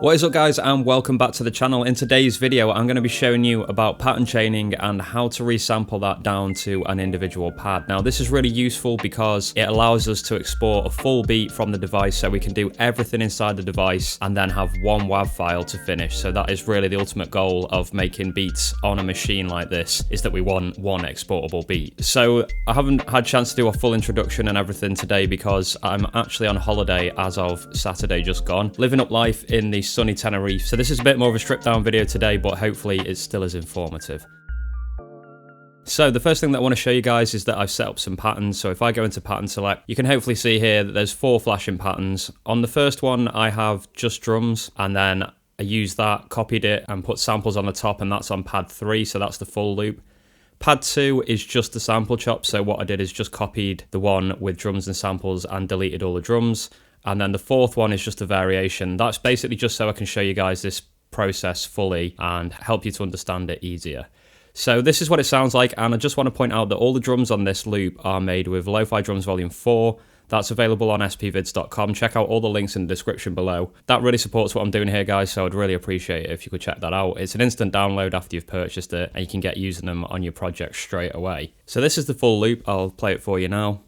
What is up guys, and welcome back to the channel. In today's video I'm going to be showing you about pattern chaining and how to resample that down to an individual pad. Now this is really useful because it allows us to export a full beat from the device, so we can do everything inside the device and then have one WAV file to finish. So that is really the ultimate goal of making beats on a machine like this, is that we want one exportable beat. So I haven't had a chance to do a full introduction and everything today because I'm actually on holiday as of Saturday just gone, living up life in the sunny Tenerife. So this is a bit more of a stripped down video today, but hopefully it's still as informative. So the first thing that I want to show you guys is that I've set up some patterns. So if I go into pattern select, you can hopefully see here that there's 4 flashing patterns. On the first one I have just drums, and then I used that, copied it and put samples on the top, and that's on pad 3, so that's the full loop. Pad 2 is just the sample chop, so what I did is just copied the one with drums and samples and deleted all the drums. And then the fourth one is just a variation. That's basically just so I can show you guys this process fully and help you to understand it easier. So this is what it sounds like, and I just want to point out that all the drums on this loop are made with Lo-Fi Drums Volume 4. That's available on SPVIDZ.com. Check out all the links in the description below. That really supports what I'm doing here, guys, so I'd really appreciate it if you could check that out. It's an instant download after you've purchased it, and you can get using them on your project straight away. So this is the full loop. I'll play it for you now.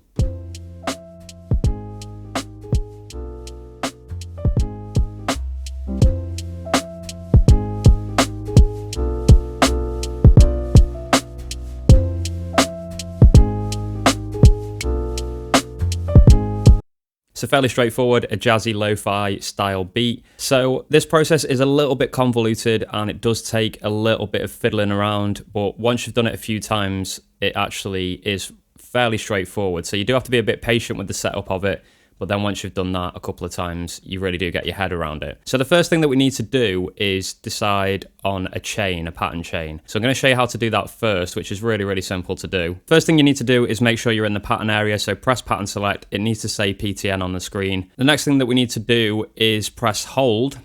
So fairly straightforward, a jazzy lo-fi style beat. So this process is a little bit convoluted and it does take a little bit of fiddling around, but once you've done it a few times, it actually is fairly straightforward. So you do have to be a bit patient with the setup of it, but then once you've done that a couple of times, you really do get your head around it. So the first thing that we need to do is decide on a chain, a pattern chain. So I'm going to show you how to do that first, which is really, really simple to do. First thing you need to do is make sure you're in the pattern area. So press pattern select. It needs to say PTN on the screen. The next thing that we need to do is press hold.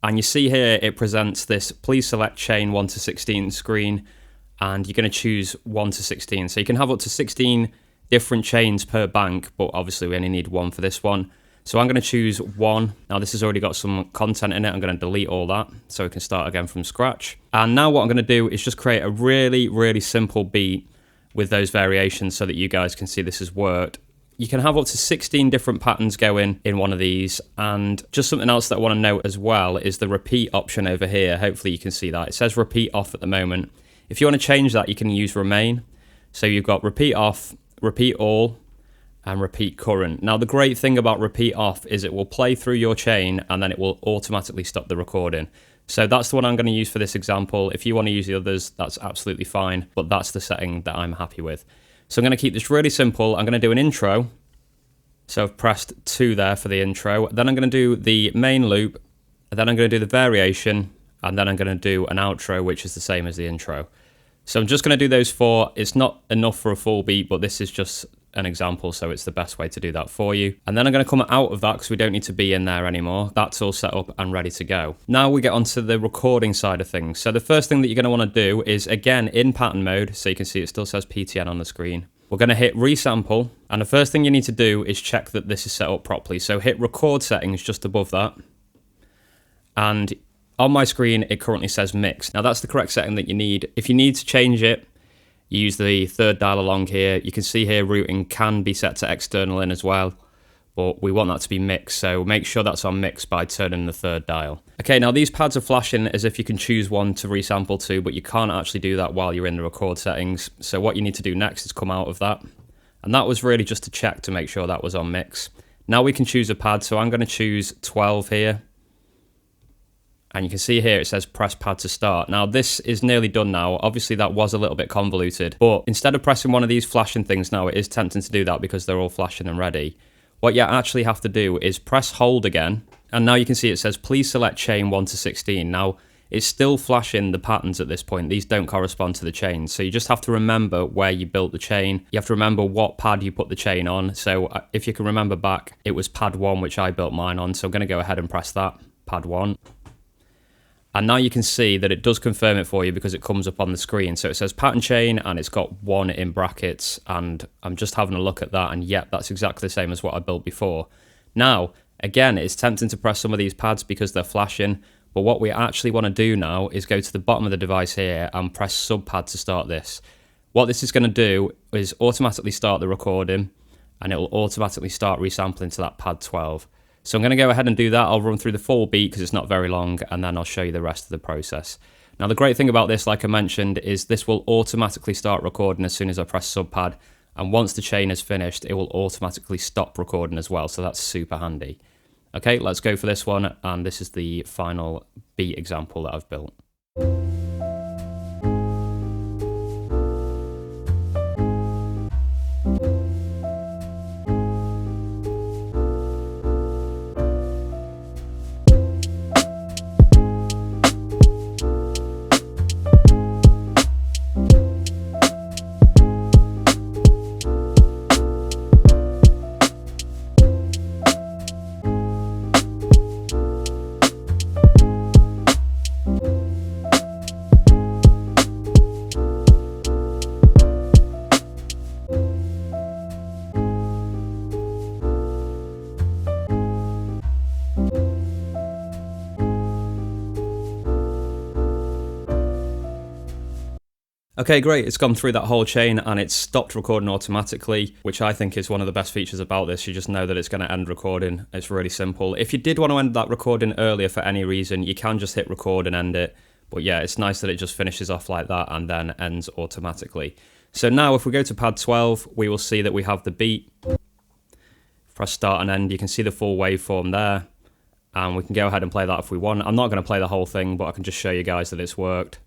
And you see here, it presents this please select chain 1 to 16 screen. And you're going to choose 1 to 16. So you can have up to 16 different chains per bank, but obviously we only need 1 for this one. So I'm going to choose 1. Now this has already got some content in it. I'm going to delete all that so we can start again from scratch. And now what I'm going to do is just create a really, really simple beat with those variations so that you guys can see this has worked. You can have up to 16 different patterns going in one of these. And just something else that I want to note as well is the repeat option over here. Hopefully you can see that. It says repeat off at the moment. If you want to change that, you can use remain. So you've got repeat off, repeat all, and repeat current. Now the great thing about repeat off is it will play through your chain and then it will automatically stop the recording. So that's the one I'm going to use for this example. If you want to use the others, that's absolutely fine, but that's the setting that I'm happy with. So I'm going to keep this really simple. I'm going to do an intro. So I've pressed 2 there for the intro. Then I'm going to do the main loop, then I'm going to do the variation, and then I'm going to do an outro, which is the same as the intro. So I'm just going to do those 4. It's not enough for a full beat, but this is just an example, so it's the best way to do that for you. And then I'm going to come out of that because we don't need to be in there anymore. That's all set up and ready to go. Now we get onto the recording side of things. So the first thing that you're going to want to do is, again, in pattern mode, so you can see it still says PTN on the screen. We're going to hit resample, and the first thing you need to do is check that this is set up properly. So hit record settings just above that, and on my screen, it currently says mix. Now that's the correct setting that you need. If you need to change it, you use the third dial along here. You can see here routing can be set to external in as well, but we want that to be mixed. So make sure that's on mix by turning the third dial. Okay, now these pads are flashing as if you can choose one to resample to, but you can't actually do that while you're in the record settings. So what you need to do next is come out of that. And that was really just to check to make sure that was on mix. Now we can choose a pad. So I'm going to choose 12 here. And you can see here it says press pad to start. Now this is nearly done now. Obviously that was a little bit convoluted, but instead of pressing one of these flashing things now, it is tempting to do that because they're all flashing and ready. What you actually have to do is press hold again. And now you can see it says please select chain 1 to 16. Now it's still flashing the patterns at this point. These don't correspond to the chains. So you just have to remember where you built the chain. You have to remember what pad you put the chain on. So if you can remember back, it was pad 1, which I built mine on. So I'm going to go ahead and press that, pad 1. And now you can see that it does confirm it for you because it comes up on the screen. So it says pattern chain and it's got 1 in brackets, and I'm just having a look at that, and yep, that's exactly the same as what I built before. Now, Again, it's tempting to press some of these pads because they're flashing, but what we actually want to do now is go to the bottom of the device here and press sub pad to start this. What this is going to do is automatically start the recording, and it will automatically start resampling to that pad 12. So I'm going to go ahead and do that. I'll run through the full beat because it's not very long, and then I'll show you the rest of the process. Now the great thing about this, like I mentioned, is this will automatically start recording as soon as I press sub pad, and once the chain is finished, it will automatically stop recording as well, so that's super handy. Okay, let's go for this one, and this is the final beat example that I've built. Okay, great, it's gone through that whole chain and it's stopped recording automatically, which I think is one of the best features about this. You just know that it's going to end recording. It's really simple. If you did want to end that recording earlier for any reason, you can just hit record and end it. But yeah, it's nice that it just finishes off like that and then ends automatically. So now if we go to pad 12, we will see that we have the beat. Press start and end, you can see the full waveform there. And we can go ahead and play that if we want. I'm not going to play the whole thing, but I can just show you guys that it's worked.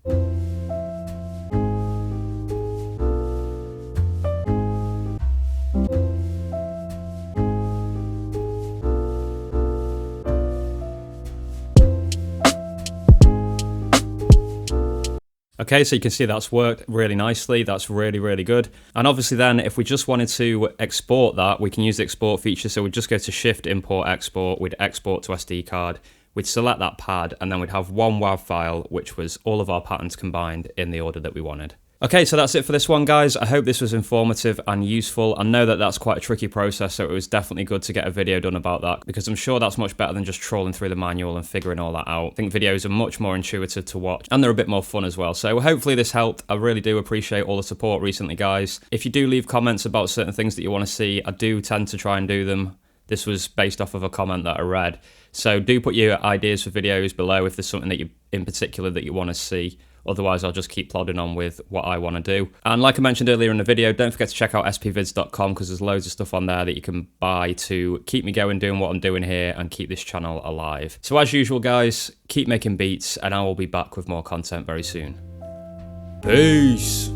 Okay, so you can see that's worked really nicely. That's really, really good. And obviously then, if we just wanted to export that, we can use the export feature. So we'd just go to Shift, Import, Export. We'd export to SD card. We'd select that pad, and then we'd have one WAV file, which was all of our patterns combined in the order that we wanted. Okay, so that's it for this one, guys. I hope this was informative and useful. I know that that's quite a tricky process, so it was definitely good to get a video done about that, because I'm sure that's much better than just trawling through the manual and figuring all that out. I think videos are much more intuitive to watch, and they're a bit more fun as well. So hopefully this helped. I really do appreciate all the support recently, guys. If you do leave comments about certain things that you want to see, I do tend to try and do them. This was based off of a comment that I read. So do put your ideas for videos below if there's something that you, in particular, that you want to see. Otherwise, I'll just keep plodding on with what I want to do. And like I mentioned earlier in the video, don't forget to check out SPVIDZ.com because there's loads of stuff on there that you can buy to keep me going doing what I'm doing here and keep this channel alive. So as usual, guys, keep making beats and I will be back with more content very soon. Peace!